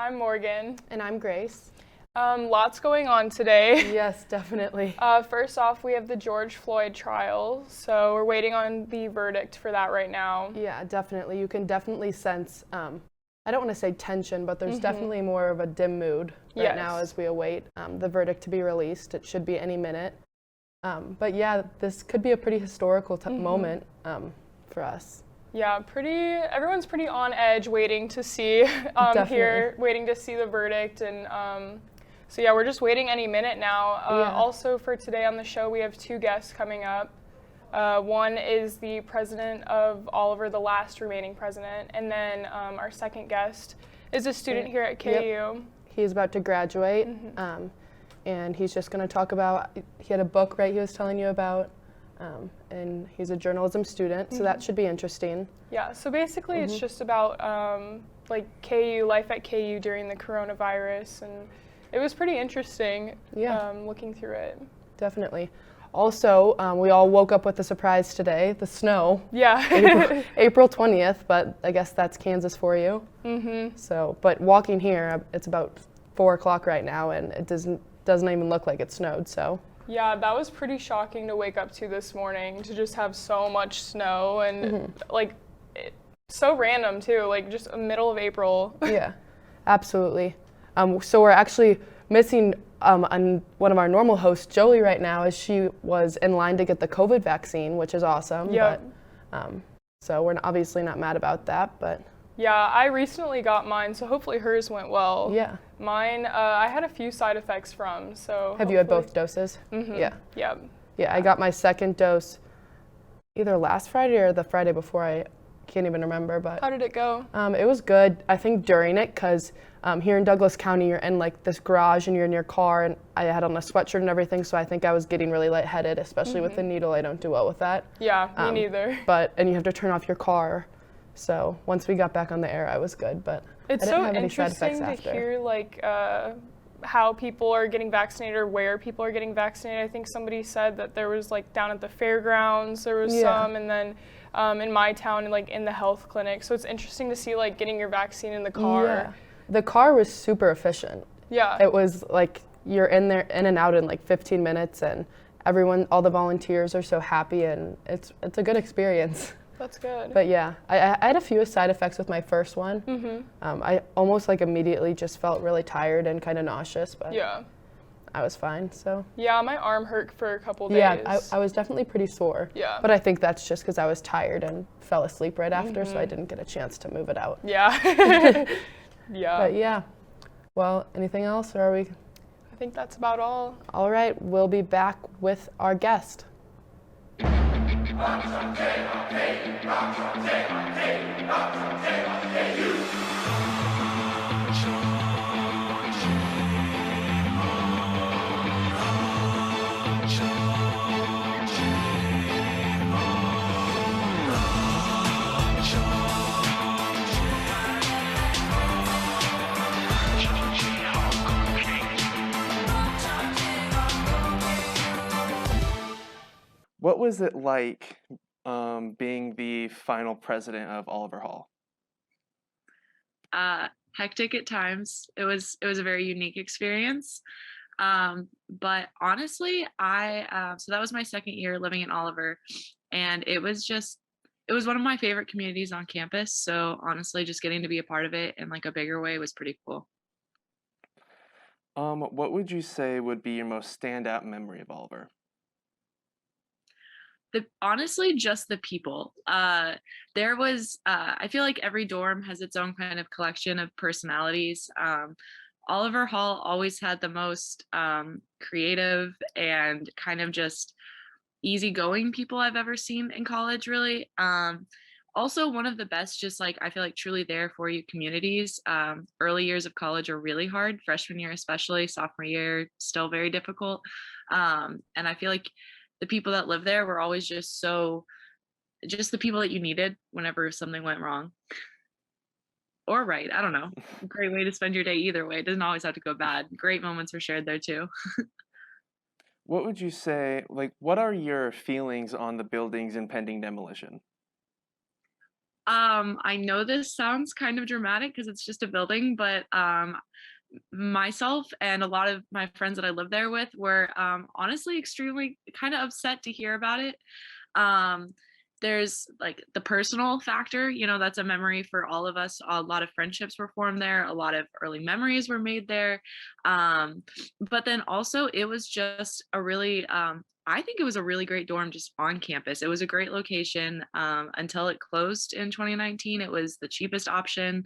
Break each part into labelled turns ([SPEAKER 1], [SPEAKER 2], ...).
[SPEAKER 1] I'm Morgan.
[SPEAKER 2] And I'm Grace.
[SPEAKER 1] Lots going on today.
[SPEAKER 2] Yes, definitely.
[SPEAKER 1] First off, we have the George Floyd trial, so we're waiting on the verdict for that right now.
[SPEAKER 2] Yeah, definitely. You can definitely sense, I don't want to say tension, but there's definitely more of a dim mood right now as we await the verdict to be released. It should be any minute. But yeah, this could be a pretty historical moment for us.
[SPEAKER 1] Yeah, everyone's pretty on edge waiting to see waiting to see the verdict. And so yeah, we're just waiting any minute now. Also for today on the show, we have two guests coming up. One is the president of Oliver, the last remaining president, and then our second guest is a student here at KU.
[SPEAKER 2] Yep. He's about to graduate, and he's just going to talk about, he had a book, right, he was telling you about, and he's a journalism student, so that should be interesting.
[SPEAKER 1] Yeah, so basically it's just about like life at KU during the coronavirus, and it was pretty interesting looking through it.
[SPEAKER 2] Definitely. Also, we all woke up with a surprise today, the snow.
[SPEAKER 1] Yeah.
[SPEAKER 2] April 20th, but I guess that's Kansas for you. So, but walking here, it's about 4 o'clock right now, and it doesn't even look like it snowed, so.
[SPEAKER 1] Yeah, that was pretty shocking to wake up to this morning, to just have so much snow, and so random too, like just middle of April.
[SPEAKER 2] Yeah, absolutely. So we're actually missing on one of our normal hosts, Jolie, right now, as she was in line to get the COVID vaccine, which is awesome.
[SPEAKER 1] Yep.
[SPEAKER 2] But, so we're obviously not mad about that, but.
[SPEAKER 1] Yeah, I recently got mine, so hopefully hers went well.
[SPEAKER 2] Yeah.
[SPEAKER 1] Mine, I had a few side effects from, so.
[SPEAKER 2] Have you had both doses? Yeah.
[SPEAKER 1] Yeah.
[SPEAKER 2] Yeah, I got my second dose either last Friday or the Friday before. I can't even remember, but.
[SPEAKER 1] How did it go?
[SPEAKER 2] It was good. I think during it, because here in Douglas County, you're in like this garage and you're in your car, and I had on a sweatshirt and everything, so I think I was getting really lightheaded, especially with the needle. I don't do well with that.
[SPEAKER 1] Yeah, me neither.
[SPEAKER 2] And you have to turn off your car. So once we got back on the air, I was good, but
[SPEAKER 1] it's
[SPEAKER 2] I didn't
[SPEAKER 1] so
[SPEAKER 2] have any side effects
[SPEAKER 1] interesting
[SPEAKER 2] after.
[SPEAKER 1] to hear like how people are getting vaccinated or where people are getting vaccinated. I think somebody said that there was like down at the fairgrounds there was some, and then in my town and like in the health clinic. So it's interesting to see like getting your vaccine in the car.
[SPEAKER 2] Yeah. The car was super efficient.
[SPEAKER 1] Yeah.
[SPEAKER 2] It was like you're in and out in like 15 minutes, and all the volunteers are so happy, and it's a good experience.
[SPEAKER 1] That's good.
[SPEAKER 2] But yeah, I had a few side effects with my first one. I almost like immediately just felt really tired and kind of nauseous, but I was fine, so.
[SPEAKER 1] Yeah, my arm hurt for a couple days.
[SPEAKER 2] Yeah, I was definitely pretty sore.
[SPEAKER 1] Yeah.
[SPEAKER 2] But I think that's just because I was tired and fell asleep right after, so I didn't get a chance to move it out.
[SPEAKER 1] Yeah. Yeah.
[SPEAKER 2] But yeah. Well, anything else, or are we?
[SPEAKER 1] I think that's about all.
[SPEAKER 2] All right, we'll be back with our guest.
[SPEAKER 3] What was it like being the final president of Oliver Hall?
[SPEAKER 4] Hectic at times. It was a very unique experience. But honestly, so that was my second year living in Oliver, and it was one of my favorite communities on campus. So honestly, just getting to be a part of it in like a bigger way was pretty cool.
[SPEAKER 3] What would you say would be your most standout memory of Oliver?
[SPEAKER 4] Honestly, just the people. There was, I feel like every dorm has its own kind of collection of personalities. Oliver Hall always had the most creative and kind of just easygoing people I've ever seen in college, really. Also, one of the best, just like, I feel like truly there for you communities. Early years of college are really hard, freshman year especially, sophomore year, still very difficult. And I feel like the people that live there were always just the people that you needed whenever something went wrong. Or right, I don't know. Great way to spend your day either way. It doesn't always have to go bad. Great moments were shared there too.
[SPEAKER 3] What would you say, like, what are your feelings on the building's impending demolition?
[SPEAKER 4] I know this sounds kind of dramatic because it's just a building, but myself and a lot of my friends that I lived there with were honestly extremely kind of upset to hear about it. Um, there's like the personal factor, that's a memory for all of us. A lot of friendships were formed there, a lot of early memories were made there. Um, but then also, it was just a really, I think it was a really great dorm just on campus. It was a great location until it closed in 2019. It was the cheapest option.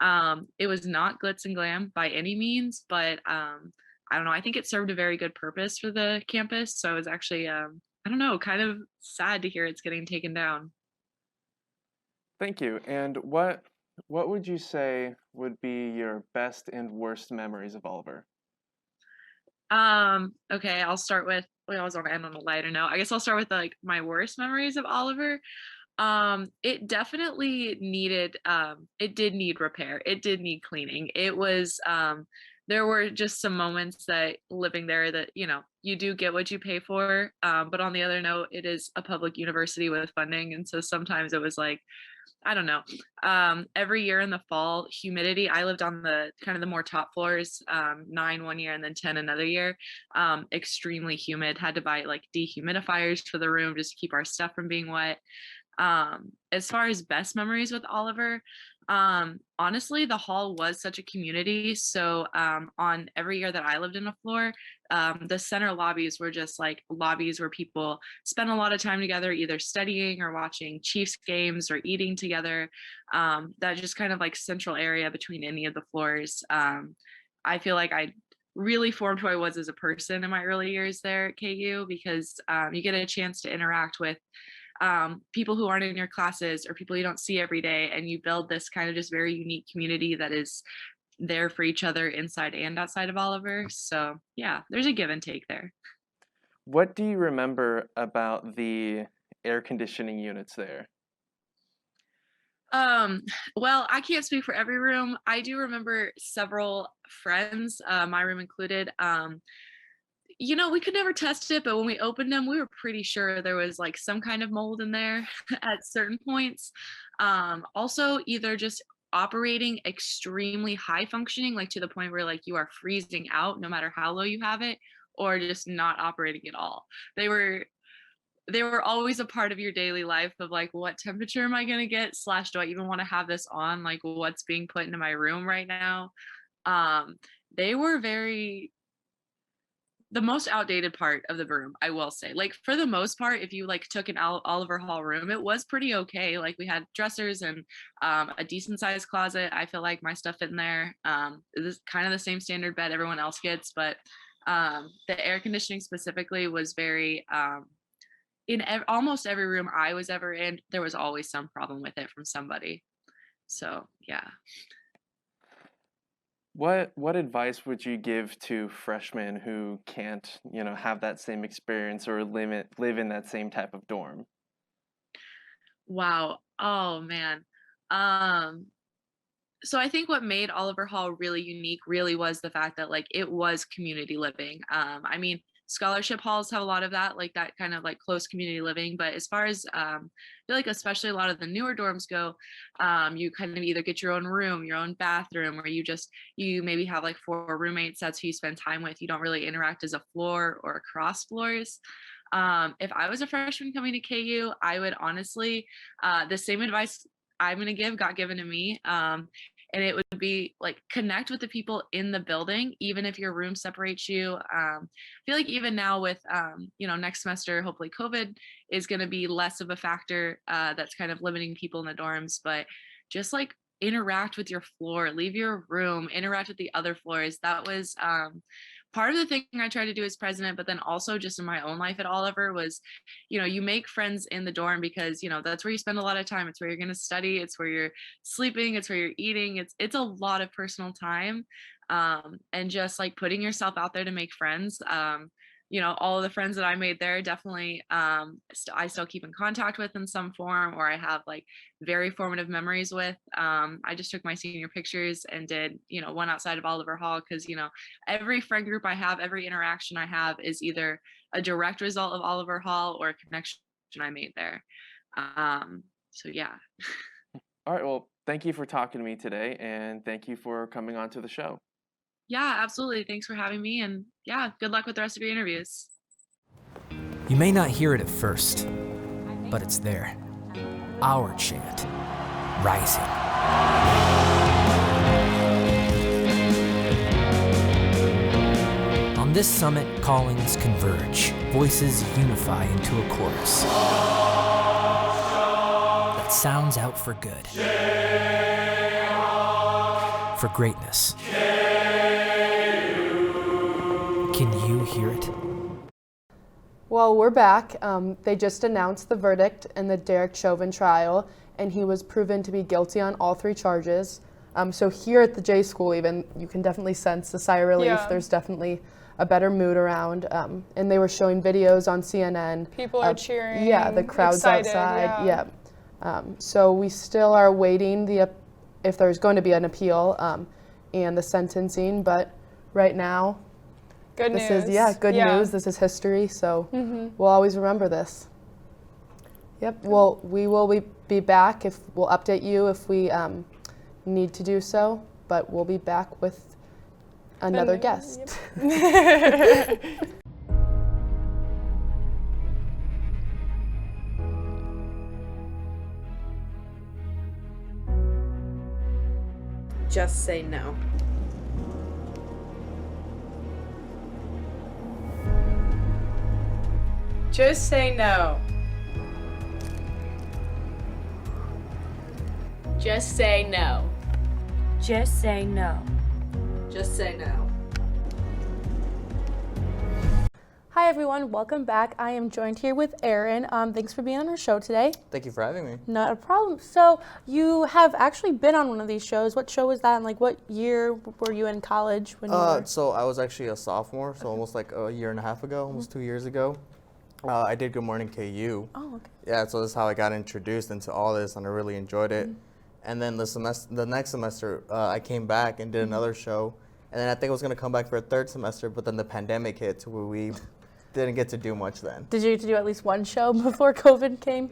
[SPEAKER 4] It was not glitz and glam by any means, but I don't know. I think it served a very good purpose for the campus. So I was actually, I don't know, kind of sad to hear it's getting taken down.
[SPEAKER 3] Thank you. And what would you say would be your best and worst memories of Oliver?
[SPEAKER 4] Okay, I'll start with, we always want to end on a lighter note. I guess I'll start with like my worst memories of Oliver. It definitely needed, it did need repair. It did need cleaning. It was, there were just some moments that living there that, you do get what you pay for. But on the other note, it is a public university with funding. And so sometimes it was like, I don't know. Every year in the fall, humidity. I lived on the kind of the more top floors, 9 one year and then 10 another year. Extremely humid. Had to buy like dehumidifiers for the room just to keep our stuff from being wet. As far as best memories with Oliver, honestly, the hall was such a community. So on every year that I lived in a floor, the center lobbies were just like lobbies where people spent a lot of time together, either studying or watching Chiefs games or eating together. That just kind of like central area between any of the floors. I feel like I really formed who I was as a person in my early years there at KU because you get a chance to interact with people who aren't in your classes or people you don't see every day, and you build this kind of just very unique community that is there for each other inside and outside of Oliver. So yeah, there's a give and take there.
[SPEAKER 3] What do you remember about the air conditioning units there?
[SPEAKER 4] Um, well, I can't speak for every room. I do remember several friends, my room included. We could never test it, but when we opened them, we were pretty sure there was like some kind of mold in there at certain points. Also, either just operating extremely high functioning, like to the point where like you are freezing out no matter how low you have it, or just not operating at all. They were they were always a part of your daily life of like, what temperature am I going to get, slash do I even want to have this on, like what's being put into my room right now. um they were very the most outdated part of the room, I will say. Like for the most part, if you like took an Oliver Hall room, it was pretty okay. Like we had dressers and a decent sized closet. I feel like my stuff in there. It is kind of the same standard bed everyone else gets, but the air conditioning specifically was very in almost every room I was ever in. There was always some problem with it from somebody. So yeah.
[SPEAKER 3] What advice would you give to freshmen who can't, have that same experience or live in that same type of dorm?
[SPEAKER 4] Wow. Oh man. Um so I think what made Oliver Hall really unique really was the fact that like it was community living. I mean, scholarship halls have a lot of that, like that kind of like close community living. But as far as I feel like especially a lot of the newer dorms go, you kind of either get your own room, your own bathroom, or you maybe have like 4 roommates. That's who you spend time with. You don't really interact as a floor or across floors. If I was a freshman coming to KU, I would honestly, the same advice I'm going to give got given to me. And it would be like connect with the people in the building, even if your room separates you. I feel like even now with, next semester, hopefully COVID is going to be less of a factor that's kind of limiting people in the dorms, but just like interact with your floor, leave your room, interact with the other floors. That was part of the thing I tried to do as president, but then also just in my own life at Oliver was, you make friends in the dorm because, that's where you spend a lot of time. It's where you're going to study. It's where you're sleeping. It's where you're eating. It's a lot of personal time. And just like putting yourself out there to make friends. All of the friends that I made there definitely I still keep in contact with in some form, or I have like very formative memories with. I just took my senior pictures and did, one outside of Oliver Hall because, every friend group I have, every interaction I have is either a direct result of Oliver Hall or a connection I made there. So yeah.
[SPEAKER 3] All right, well, thank you for talking to me today, and thank you for coming on to the show.
[SPEAKER 4] Yeah, absolutely. Thanks for having me. And yeah, good luck with the rest of your interviews.
[SPEAKER 5] You may not hear it at first, but it's there. Our chant, rising. On this summit, callings converge, voices unify into a chorus that sounds out for good, for greatness. Can you hear it?
[SPEAKER 2] Well, we're back. They just announced the verdict in the Derek Chauvin trial, and he was proven to be guilty on all 3 charges. So here at the J School even, you can definitely sense the sigh of relief.
[SPEAKER 1] Yeah.
[SPEAKER 2] There's definitely a better mood around. And they were showing videos on CNN.
[SPEAKER 1] People are cheering.
[SPEAKER 2] Yeah, the crowd's
[SPEAKER 1] excited,
[SPEAKER 2] outside.
[SPEAKER 1] Yeah.
[SPEAKER 2] So we still are waiting if there's going to be an appeal and the sentencing, but right now,
[SPEAKER 1] Good
[SPEAKER 2] this
[SPEAKER 1] news.
[SPEAKER 2] is good news. This is history, so we'll always remember this. Yep. Well, we will be back. We'll update you if we need to do so, but we'll be back with another guest.
[SPEAKER 1] Yep.
[SPEAKER 6] Just say no. Just say no.
[SPEAKER 7] Just say no.
[SPEAKER 8] Just say no.
[SPEAKER 6] Just say no.
[SPEAKER 9] Hi everyone, welcome back. I am joined here with Erin. Thanks for being on our show today.
[SPEAKER 10] Thank you for having me.
[SPEAKER 9] Not a problem. So you have actually been on one of these shows. What show was that, and like what year were you in college when you were?
[SPEAKER 10] So I was actually a sophomore, so almost like a year and a half ago, almost 2 years ago. I did Good Morning KU.
[SPEAKER 9] Oh, okay.
[SPEAKER 10] Yeah, so this is how I got introduced into all this, and I really enjoyed it. And then the next semester, I came back and did another show, and then I think I was gonna come back for a third semester, but then the pandemic hit, to where we didn't get to do much then.
[SPEAKER 9] Did you get to do at least one show before COVID came?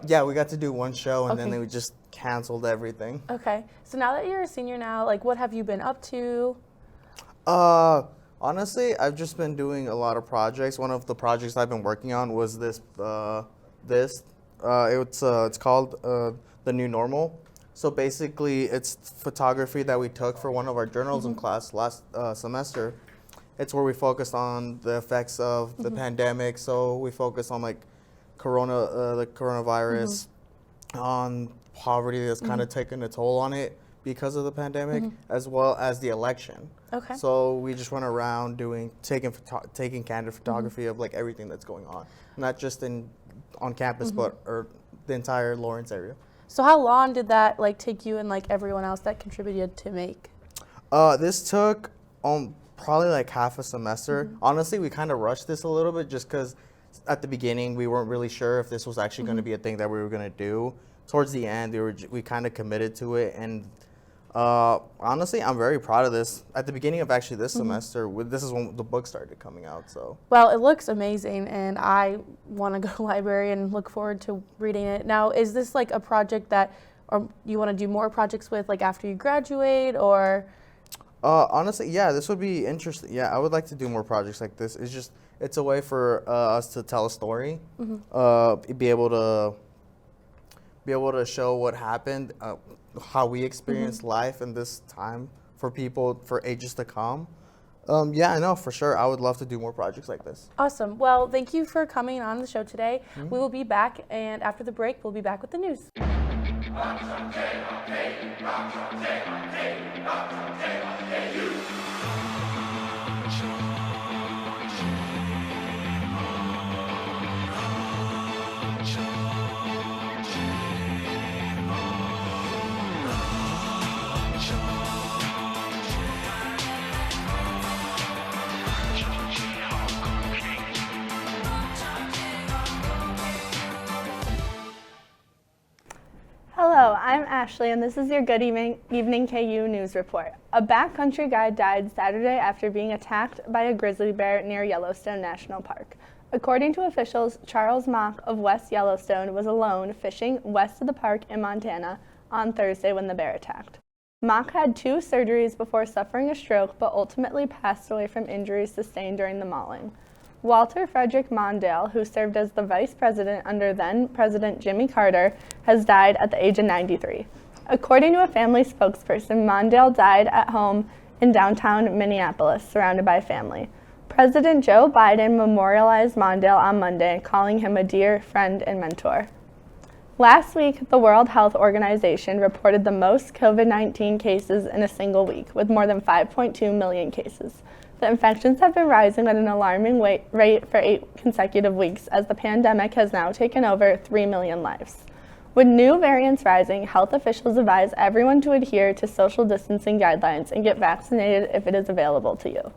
[SPEAKER 10] Yeah, we got to do one show, and
[SPEAKER 9] Okay.
[SPEAKER 10] then they just canceled everything.
[SPEAKER 9] Okay. So now that you're a senior now, like what have you been up to?
[SPEAKER 10] Honestly, I've just been doing a lot of projects. One of the projects I've been working on was this. It's called The New Normal. So basically, it's photography that we took for one of our journalism class last semester. It's where we focused on the effects of the pandemic. So we focused on like the coronavirus, on poverty that's kind of taken a toll on it because of the pandemic, as well as the election.
[SPEAKER 9] Okay.
[SPEAKER 10] So we just went around taking candid photography of like everything that's going on, not just on campus, but the entire Lawrence area.
[SPEAKER 9] So how long did that like take you and like everyone else that contributed to make?
[SPEAKER 10] This took probably like half a semester. Honestly, we kind of rushed this a little bit just because at the beginning we weren't really sure if this was actually going to be a thing that we were going to do. Towards the end, we kind of committed to it, and honestly, I'm very proud of this. At the beginning of actually this semester, this is when the book started coming out. So.
[SPEAKER 9] Well, it looks amazing, and I want to go to the library and look forward to reading it. Now, is this like a project that, or you want to do more projects with, like after you graduate, or?
[SPEAKER 10] Honestly, yeah, this would be interesting. Yeah, I would like to do more projects like this. It's a way for us to tell a story, be able to show what happened, how we experienced life in this time for people for ages to come. Yeah, I know, for sure. I would love to do more projects like this.
[SPEAKER 9] Awesome. Well, thank you for coming on the show today. We will be back, and after the break, we'll be back with the news.
[SPEAKER 11] Hello, I'm Ashley, and this is your Good Evening KU News Report. A backcountry guide died Saturday after being attacked by a grizzly bear near Yellowstone National Park. According to officials, Charles Mock of West Yellowstone was alone fishing west of the park in Montana on Thursday when the bear attacked. Mock had 2 surgeries before suffering a stroke, but ultimately passed away from injuries sustained during the mauling. Walter Frederick Mondale, who served as the vice president under then-President Jimmy Carter, has died at the age of 93. According to a family spokesperson, Mondale died at home in downtown Minneapolis, surrounded by family. President Joe Biden memorialized Mondale on Monday, calling him a dear friend and mentor. Last week, the World Health Organization reported the most COVID-19 cases in a single week, with more than 5.2 million cases. The infections have been rising at an alarming rate for 8 consecutive weeks, as the pandemic has now taken over 3 million lives. With new variants rising, health officials advise everyone to adhere to social distancing guidelines and get vaccinated if it is available to you.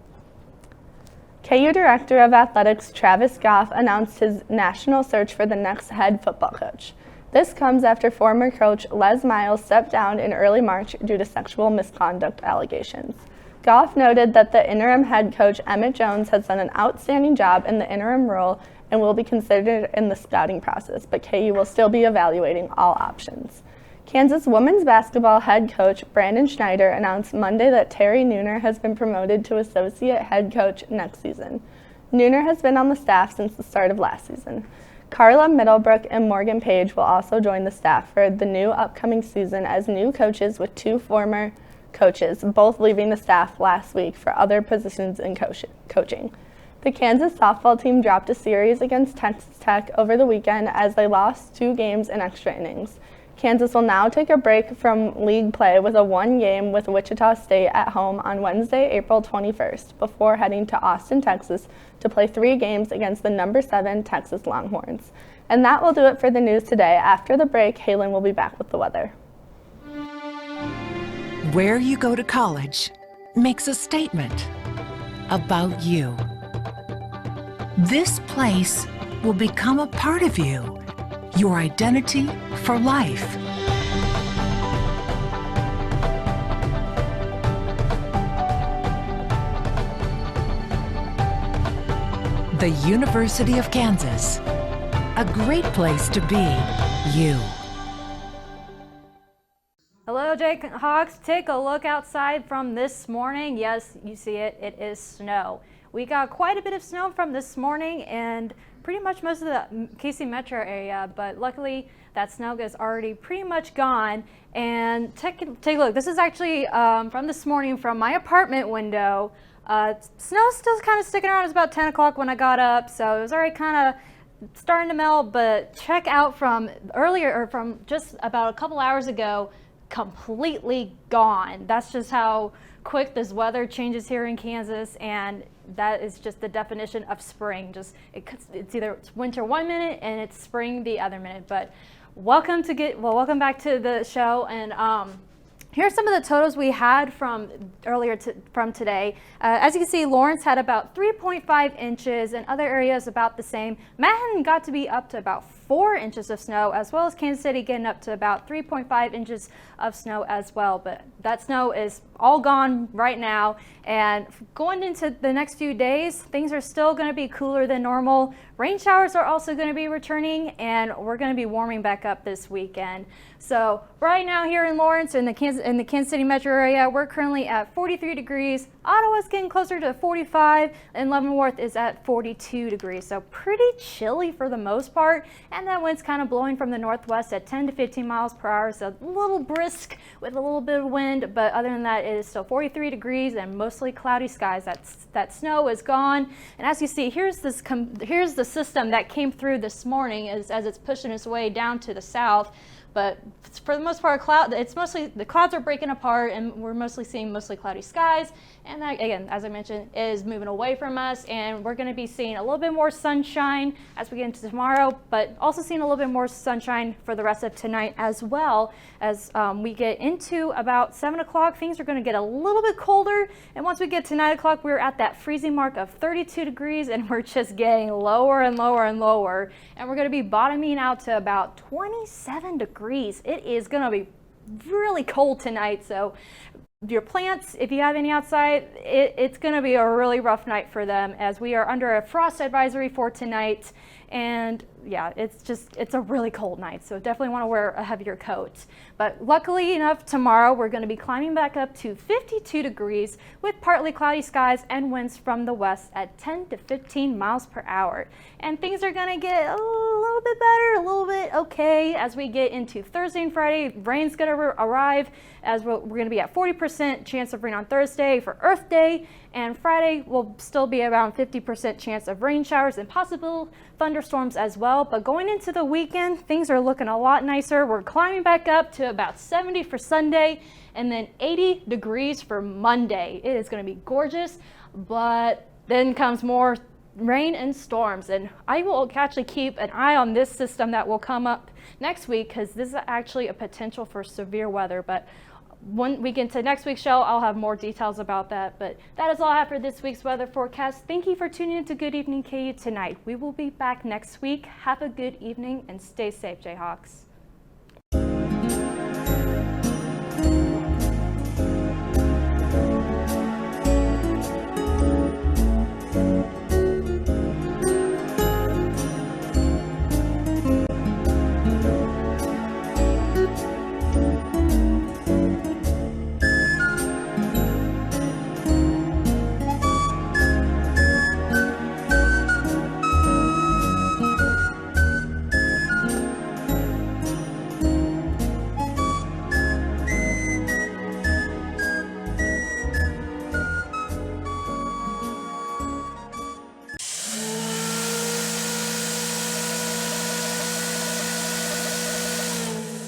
[SPEAKER 11] KU Director of Athletics Travis Goff announced his national search for the next head football coach. This comes after former coach Les Miles stepped down in early March due to sexual misconduct allegations. Goff noted that the interim head coach Emmett Jones has done an outstanding job in the interim role and will be considered in the scouting process, but KU will still be evaluating all options. Kansas women's basketball head coach Brandon Schneider announced Monday that Terry Nooner has been promoted to associate head coach next season. Nooner has been on the staff since the start of last season. Carla Middlebrook and Morgan Page will also join the staff for the new upcoming season as new coaches, with 2 former coaches, both leaving the staff last week for other positions in coaching. The Kansas softball team dropped a series against Texas Tech over the weekend as they lost 2 games in extra innings. Kansas will now take a break from league play with a 1-game with Wichita State at home on Wednesday, April 21st, before heading to Austin, Texas to play 3 games against the number 7 Texas Longhorns. And that will do it for the news today. After the break, Halen will be back with the weather.
[SPEAKER 12] Where you go to college makes a statement about you. This place will become a part of you. Your identity for life. The University of Kansas. A great place to be you.
[SPEAKER 13] Hello, Jayhawks. Take a look outside from this morning. Yes, you see it. It is snow. We got quite a bit of snow from this morning and pretty much most of the KC metro area, but luckily that snow is already pretty much gone. And take a look. This is actually from this morning from my apartment window. Snow's still kind of sticking around. It was about 10 o'clock when I got up, so it was already kind of starting to melt, but check out from earlier, or from just about a couple hours ago, completely gone. That's just how quick this weather changes here in Kansas, and that is just the definition of spring. Just it's either it's winter 1 minute and it's spring the other minute. But welcome back to the show, and here's some of the totals we had from from today. As you can see, Lawrence had about 3.5 inches, and other areas about the same. Manhattan got to be up to about 4 inches of snow, as well as Kansas City getting up to about 3.5 inches of snow as well. But that snow is all gone right now, and going into the next few days, things are still going to be cooler than normal. Rain showers are also going to be returning, and we're going to be warming back up this weekend. So right now here in Lawrence, in the Kansas City metro area, we're currently at 43 degrees. Ottawa's getting closer to 45, and Leavenworth is at 42 degrees. So pretty chilly for the most part, and that wind's kind of blowing from the northwest at 10 to 15 miles per hour, so a little brisk with a little bit of wind, but other than that, it is still 43 degrees and mostly cloudy skies. That snow is gone, and as you see, here's the system that came through this morning as it's pushing its way down to the south. But for the most part, the clouds are breaking apart, and we're mostly seeing cloudy skies. And that, again, as I mentioned, is moving away from us, and we're going to be seeing a little bit more sunshine as we get into tomorrow, but also seeing a little bit more sunshine for the rest of tonight as well. As we get into about 7 o'clock, things are going to get a little bit colder, and once we get to 9 o'clock, we're at that freezing mark of 32 degrees, and we're just getting lower and lower and lower, and we're going to be bottoming out to about 27 degrees. It is going to be really cold tonight, so your plants, if you have any outside, it's going to be a really rough night for them, as we are under a frost advisory for tonight. And yeah, it's a really cold night, so definitely want to wear a heavier coat. But luckily enough, tomorrow we're going to be climbing back up to 52 degrees with partly cloudy skies and winds from the west at 10 to 15 miles per hour. And things are going to get a little bit better, a little bit okay as we get into Thursday and Friday. Rain's going to arrive, as we're going to be at 40% chance of rain on Thursday for Earth Day, and Friday will still be around 50% chance of rain showers and possible thunderstorms as well. But going into the weekend, things are looking a lot nicer. We're climbing back up to about 70 for Sunday and then 80 degrees for Monday. It is going to be gorgeous, but then comes more rain and storms, and I will actually keep an eye on this system that will come up next week, because this is actually a potential for severe weather. But when we get into next week's show, I'll have more details about that. But that is all I have for this week's weather forecast. Thank you for tuning in to Good Evening KU tonight. We will be back next week. Have a good evening and stay safe, Jayhawks.